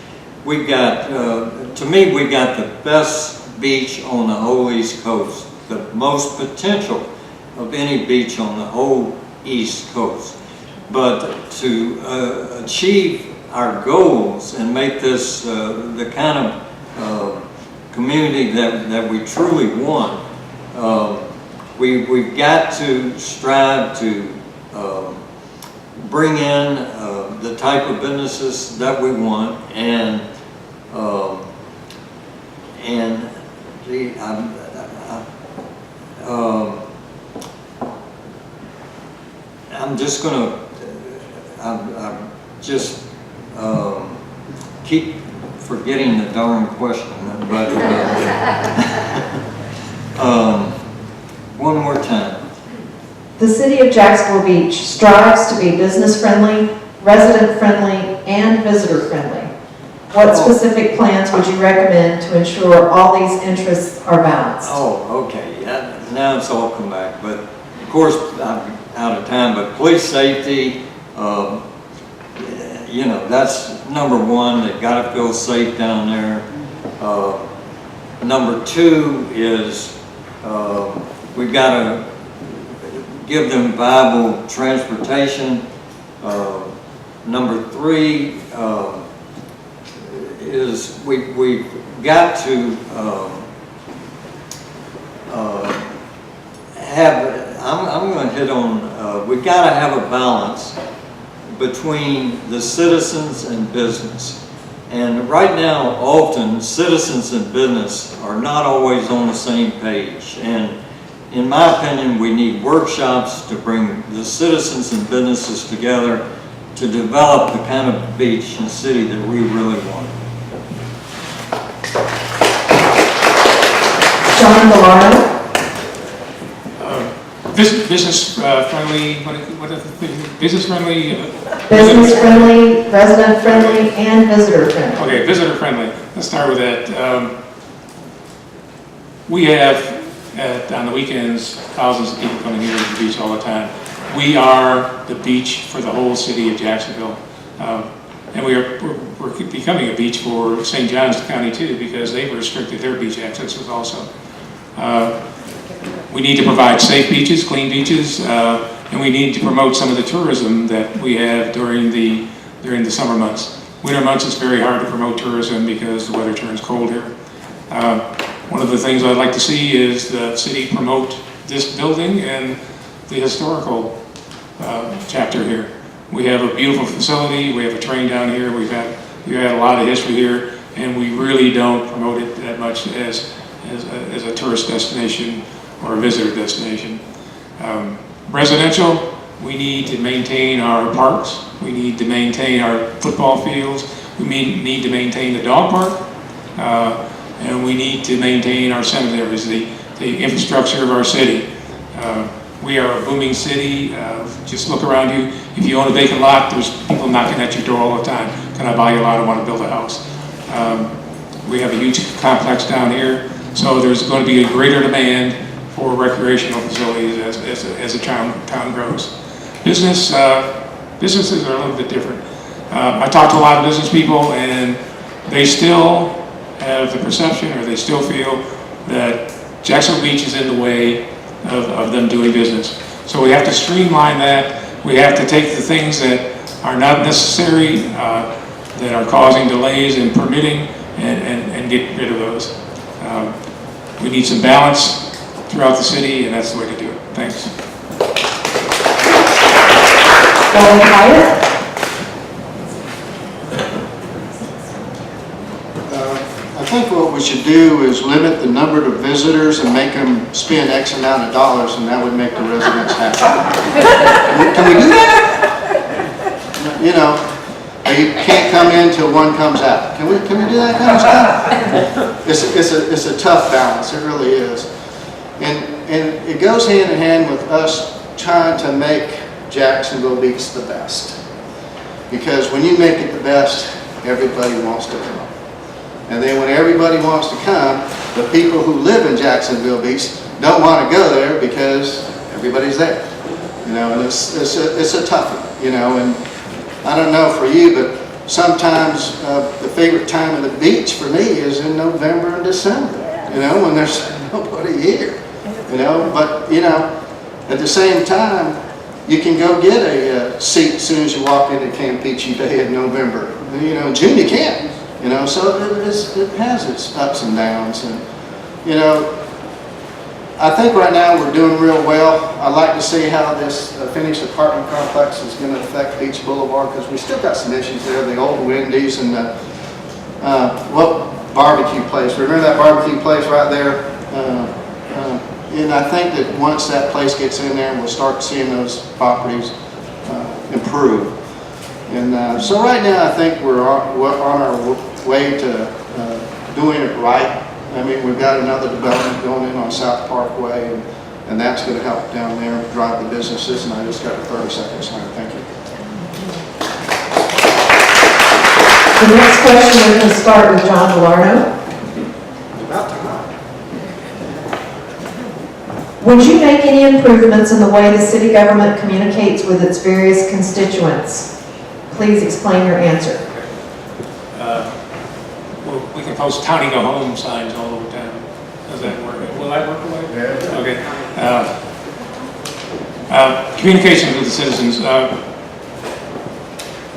We got, to me, we got the best beach on the whole East Coast, the most potential of any beach on the whole East Coast. But to achieve our goals and make this the kind of community that we truly want, we've got to strive to bring in the type of businesses that we want, and I'm just going to keep forgetting the darn question, but one more time. The city of Jacksonville Beach strives to be business-friendly, resident-friendly, and visitor-friendly. What specific plans would you recommend to ensure all these interests are balanced? Oh, okay. Yeah, now it's all come back. But of course, I'm out of time. But police safety, you know, that's number one. They've got to feel safe down there. Number two is we've got to give them viable transportation. Number three is we've got to I'm going to hit on, we've got to have a balance between the citizens and business. And right now, often, citizens and business are not always on the same page. And in my opinion, we need workshops to bring the citizens and businesses together to develop the kind of beach and city that we really want. John Valano? Business friendly, what are the things? Business friendly? Business friendly, resident friendly, and visitor friendly. Okay, visitor friendly. Let's start with that. We have, on the weekends, thousands of people coming here to the beach all the time. We are the beach for the whole city of Jacksonville. And we're becoming a beach for St. Johns County too, because they've restricted their beach accesses also. We need to provide safe beaches, clean beaches, and we need to promote some of the tourism that we have during the summer months. Winter months it's very hard to promote tourism because the weather turns cold here. One of the things I'd like to see is the city promote this building and the historical chapter here. We have a beautiful facility, we have a train down here, we've had a lot of history here, and we really don't promote it that much as a tourist destination or a visitor destination. Residential, we need to maintain our parks, we need to maintain our football fields, we need to maintain the dog park, and we need to maintain our cemeteries, the infrastructure of our city. We are a booming city. Just look around you. If you own a vacant lot, there's people knocking at your door all the time. Can I buy you a lot? I want to build a house. We have a huge complex down here, so there's going to be a greater demand for recreational facilities as the town grows. Businesses are a little bit different. I talk to a lot of business people, and they still have the perception, or they still feel that Jacksonville Beach is in the way of them doing business. So we have to streamline that. We have to take the things that are not necessary, that are causing delays in permitting, and get rid of those. We need some balance throughout the city, and that's the way to do it. Thanks. Don Hyatt? I think what we should do is limit the number of visitors and make them spend X amount of dollars, and that would make the residents happy. Can we do that? You know, you can't come in till one comes out. Can we do that kind of stuff? It's a tough balance, it really is. And it goes hand in hand with us trying to make Jacksonville Beach the best. Because when you make it the best, everybody wants to come. And then when everybody wants to come, the people who live in Jacksonville Beach don't want to go there because everybody's there. You know, and it's a tough one, you know, and I don't know for you, but sometimes the favorite time of the beach for me is in November and December, you know, when there's nobody here, you know, but, you know, at the same time, you can go get a seat as soon as you walk into Campeche Day in November. You know, in June you can't. You know, so it has its ups and downs, and you know, I think right now we're doing real well. I'd like to see how this finished apartment complex is going to affect Beach Boulevard, because we still got some issues there. The old Wendy's and the barbecue place. Remember that barbecue place right there? And I think that once that place gets in there, we'll start seeing those properties improve. And so right now, I think we're on our way to doing it right. I mean, we've got another development going in on South Parkway, and that's going to help down there drive the businesses. And I just got 30 seconds now. Thank you. The next question, we're going to start with John Vallarno. About time. Would you make any improvements in the way the city government communicates with its various constituents? Please explain your answer. Well, we can post "Townie Go Home" signs all over town. Does that work? Will that work away? Yeah. Okay. Communication with the citizens.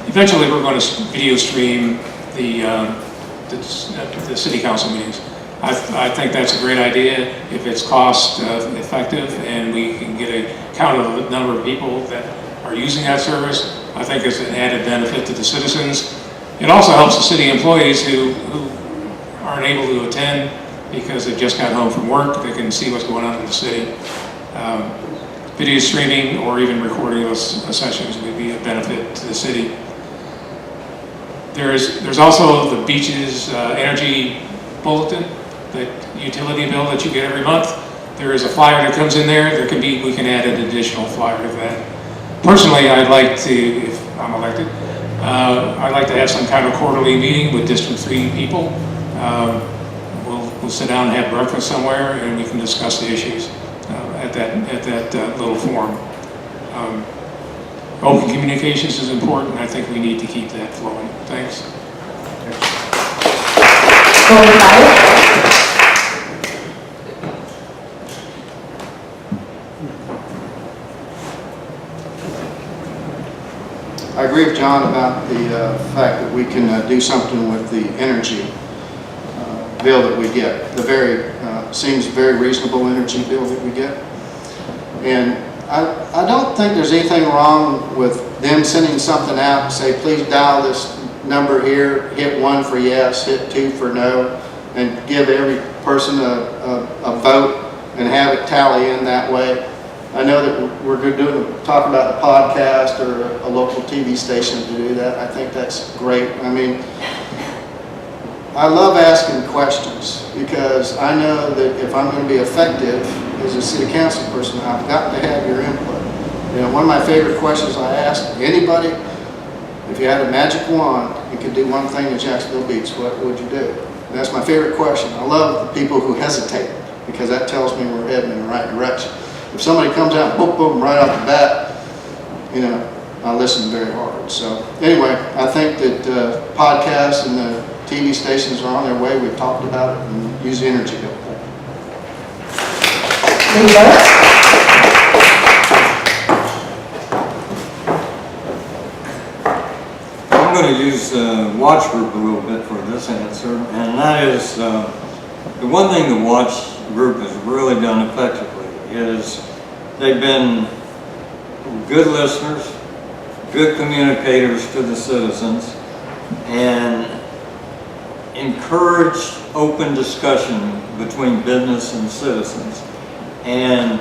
Eventually, we're going to video stream the the city council meetings. I think that's a great idea if it's cost effective and we can get a count of the number of people that are using that service. I think it's an added benefit to the citizens. It also helps the city employees who aren't able to attend because they've just got home from work. They can see what's going on in the city. Video streaming or even recording those sessions would be a benefit to the city. There's also the beach's energy bulletin, the utility bill that you get every month. There is a flyer that comes in there. We can add an additional flyer to that. Personally, I'd like to, if I'm elected, I'd like to have some kind of quarterly meeting with District 3 people. We'll sit down and have breakfast somewhere, and we can discuss the issues at that little forum. Open communications is important. I think we need to keep that flowing. Thanks. I agree with John about the fact that we can do something with the energy bill that we get. Seems very reasonable energy bill that we get. And I don't think there's anything wrong with them sending something out and say, please dial this number here, hit 1 for yes, hit 2 for no, and give every person a vote and have it tally in that way. I know that we're talking about the podcast or a local TV station to do that. I think that's great. I mean, I love asking questions because I know that if I'm going to be effective as a city council person, I've got to have your input. You know, one of my favorite questions I ask anybody, if you had a magic wand, you could do one thing in Jacksonville Beach, what would you do? And that's my favorite question. I love the people who hesitate because that tells me we're heading in the right direction. If somebody comes out, boom, boom, right off the bat, you know, I listen very hard. So anyway, I think that podcasts and the TV stations are on their way. We've talked about it and use the energy bill. I'm going to use watch group a little bit for this answer, and that is the one thing the watch group has really done effectively is they've been good listeners, good communicators to the citizens, and encouraged open discussion between business and citizens. And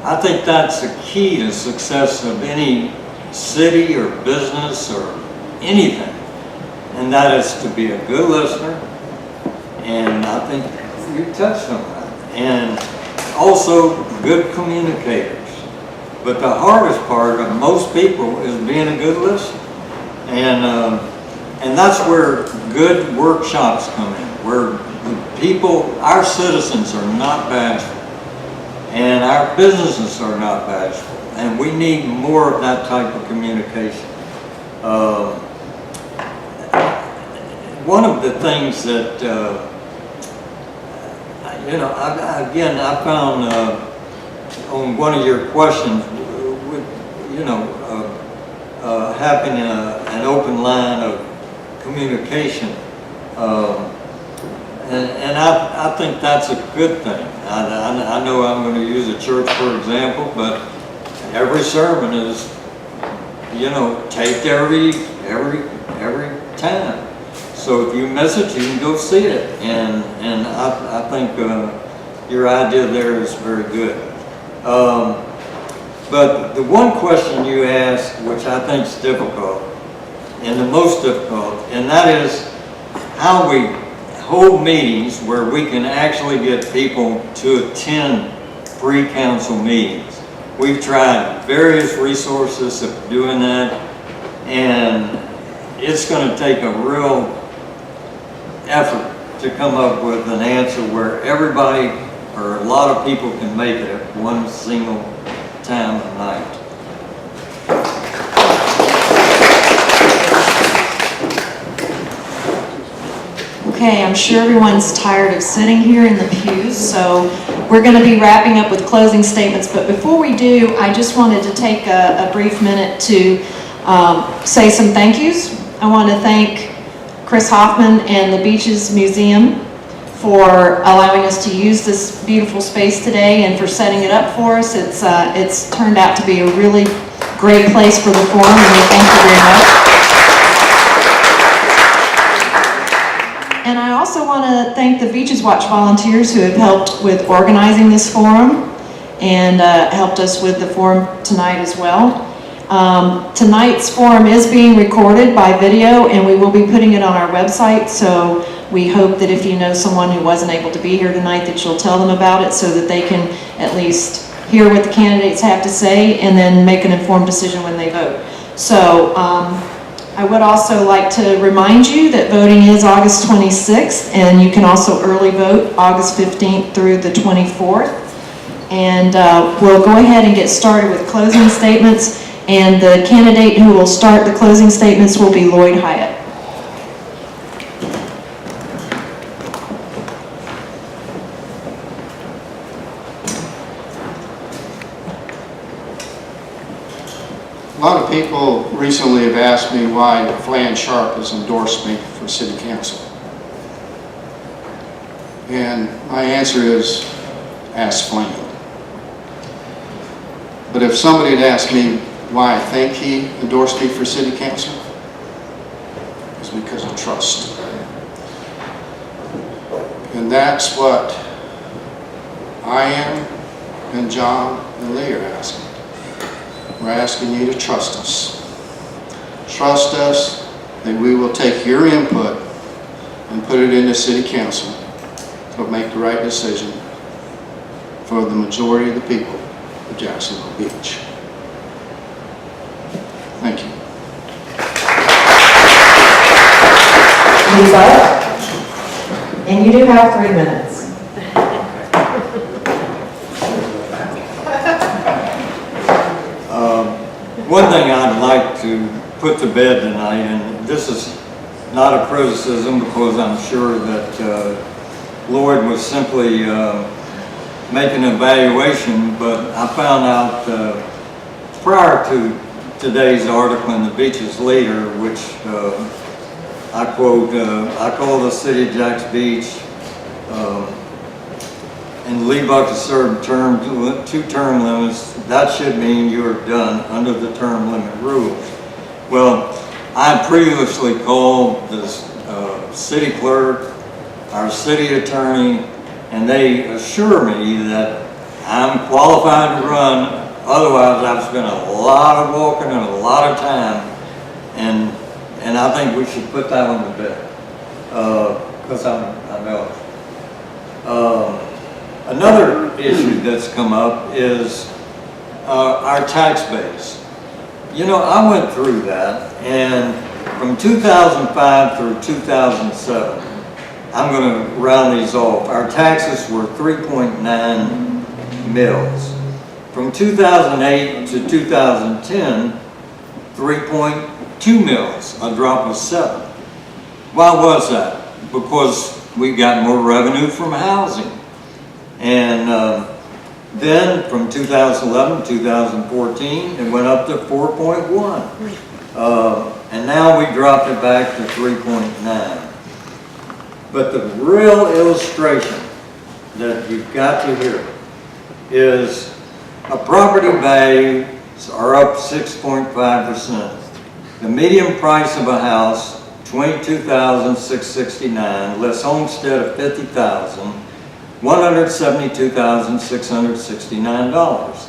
I think that's the key to success of any city or business or anything. And that is to be a good listener. And I think you touched on that. And also good communicators. But the hardest part of most people is being a good listener. And that's where good workshops come in, where the people, our citizens are not bashful. And our businesses are not bashful. And we need more of that type of communication. One of the things that, you know, I found on one of your questions, you know, having an open line of communication, and I think that's a good thing. I know I'm going to use a church for example, but every sermon is, you know, taped every time. So if you miss it, you can go see it. And I think your idea there is very good. But the one question you asked, which I think is difficult, and the most difficult, and that is how we hold meetings where we can actually get people to attend free council meetings. We've tried various resources of doing that, and it's going to take a real effort to come up with an answer where everybody or a lot of people can make it at one single time of night. Okay, I'm sure everyone's tired of sitting here in the pews, so we're going to be wrapping up with closing statements. But before we do, I just wanted to take a brief minute to say some thank yous. I want to thank Chris Hoffman and the Beaches Museum for allowing us to use this beautiful space today and for setting it up for us. It's turned out to be a really great place for the forum, and we thank you very much. And I also want to thank the Beaches Watch volunteers who have helped with organizing this forum and helped us with the forum tonight as well. Tonight's forum is being recorded by video, and we will be putting it on our website, so we hope that if you know someone who wasn't able to be here tonight, that you'll tell them about it so that they can at least hear what the candidates have to say and then make an informed decision when they vote. So I would also like to remind you that voting is August 26th, and you can also early vote August 15th through the 24th. And we'll go ahead and get started with closing statements, and the candidate who will start the closing statements will be Lloyd Hyatt. A lot of people recently have asked me why Flan Sharp has endorsed me for City Council. And my answer is, ask Flan. But if somebody had asked me why I think he endorsed me for City Council, it's because of trust. And that's what I am, and John and Lee are asking. We're asking you to trust us. Trust us that we will take your input and put it into City Council to make the right decision for the majority of the people of Jacksonville Beach. Thank you. You vote, and you do have 3 minutes. One thing I'd like to put to bed tonight, and this is not a criticism because I'm sure that Lloyd was simply making an evaluation, but I found out prior to today's article in the Beaches Leader, which I quote, I call the city of Jax Beach and leave up to serve two term limits. That should mean you're done under the term limit rules. Well, I previously called the city clerk, our city attorney, and they assure me that I'm qualified to run. Otherwise, I've spent a lot of walking and a lot of time, and I think we should put that one to bed because I'm eligible. Another issue that's come up is our tax base. You know, I went through that, and from 2005 through 2007, I'm going to round these off, our taxes were 3.9 mils. From 2008 to 2010, 3.2 mils, a drop of 7. Why was that? Because we got more revenue from housing. And then from 2011 to 2014, it went up to 4.1. And now we dropped it back to 3.9. But the real illustration that you've got to hear is a property values are up 6.5%. The median price of a house, $22,669, less homestead of $50,000, $172,669.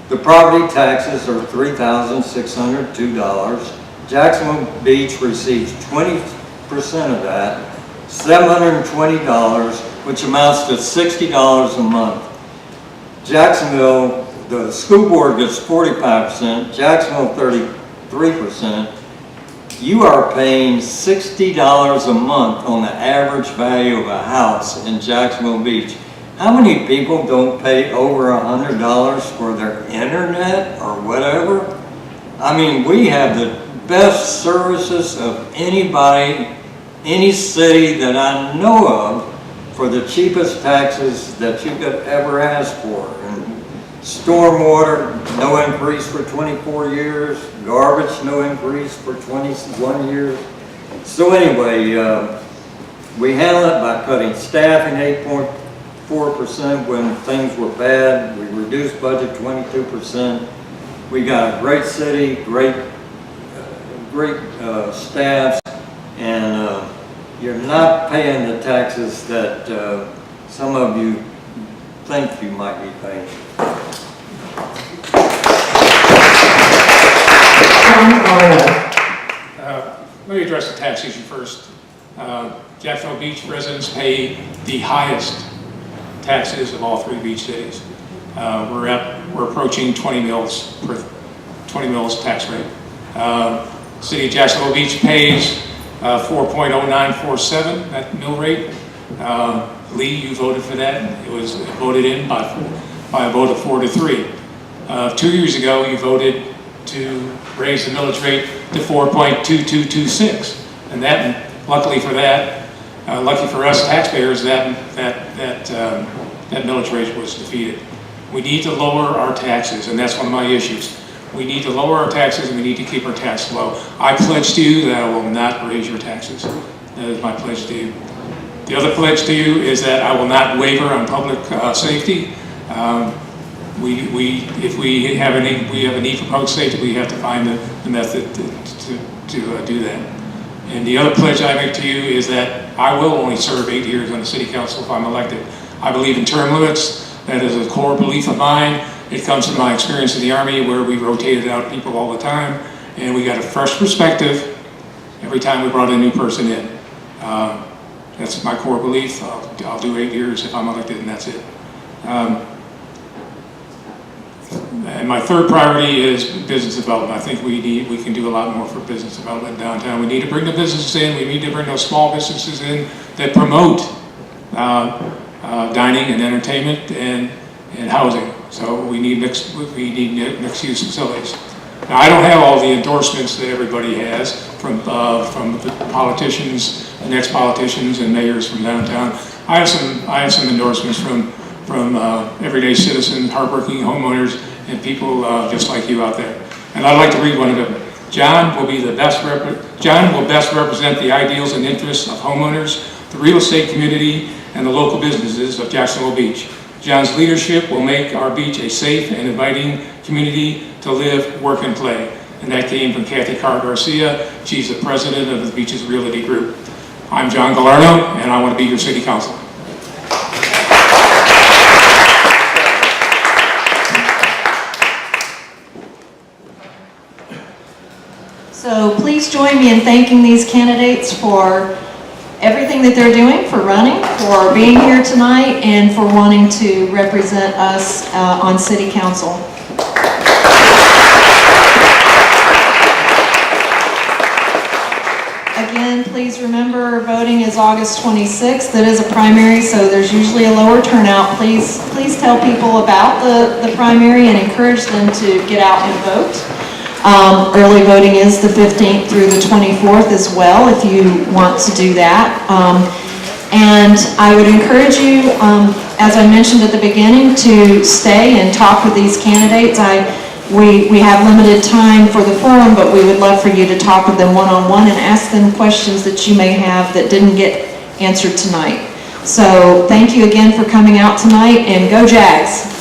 The property taxes are $3,602. Jacksonville Beach receives 20% of that, $720, which amounts to $60 a month. Jacksonville, the school board gets 45%, Jacksonville 33%. You are paying $60 a month on the average value of a house in Jacksonville Beach. How many people don't pay over $100 for their internet or whatever? I mean, we have the best services of anybody, any city that I know of, for the cheapest taxes that you could ever ask for. And stormwater, no increase for 24 years. Garbage, no increase for 21 years. So anyway, we handle it by cutting staffing 8.4% when things were bad. We reduced budget 22%. We got a great city, great staffs, and you're not paying the taxes that some of you think you might be paying. Let me address the tax issue first. Jacksonville Beach residents pay the highest taxes of all 3 beach cities. We're approaching 20 mils tax rate. City of Jacksonville Beach pays 4.0947, that mill rate. Lee, you voted for that. It was voted in by a vote of 4-3. 2 years ago, you voted to raise the millage rate to 4.2226, and that, luckily for that, lucky for us taxpayers, that millage rate was defeated. We need to lower our taxes, and that's one of my issues. We need to lower our taxes, and we need to keep our taxes low. I pledge to you that I will not raise your taxes. That is my pledge to you. The other pledge to you is that I will not waver on public safety. If we have a need for public safety, we have to find the method to do that. And the other pledge I make to you is that I will only serve 8 years on the city council if I'm elected. I believe in term limits. That is a core belief of mine. It comes from my experience in the Army, where we rotated out people all the time, and we got a fresh perspective every time we brought a new person in. That's my core belief. I'll do 8 years if I'm elected, and that's it. And my third priority is business development. I think we can do a lot more for business development downtown. We need to bring the businesses in. We need to bring those small businesses in that promote dining and entertainment and housing. So we need mixed-use facilities. Now, I don't have all the endorsements that everybody has from the politicians and ex-politicians and mayors from downtown. I have some endorsements from everyday citizens, hardworking homeowners, and people just like you out there. And I'd like to read one of them. John will best represent the ideals and interests of homeowners, the real estate community, and the local businesses of Jacksonville Beach. John's leadership will make our beach a safe and inviting community to live, work, and play. And that came from Kathy Carr Garcia. She's the president of the Beaches Realty Group. I'm John Gallardo, and I want to be your city councilor. So please join me in thanking these candidates for everything that they're doing, for running, for being here tonight, and for wanting to represent us on City Council. Again, please remember voting is August 26th. That is a primary, so there's usually a lower turnout. Please tell people about the primary and encourage them to get out and vote. Early voting is the 15th through the 24th as well, if you want to do that. And I would encourage you, as I mentioned at the beginning, to stay and talk with these candidates. We have limited time for the forum, but we would love for you to talk with them one-on-one and ask them questions that you may have that didn't get answered tonight. So thank you again for coming out tonight, and go Jags!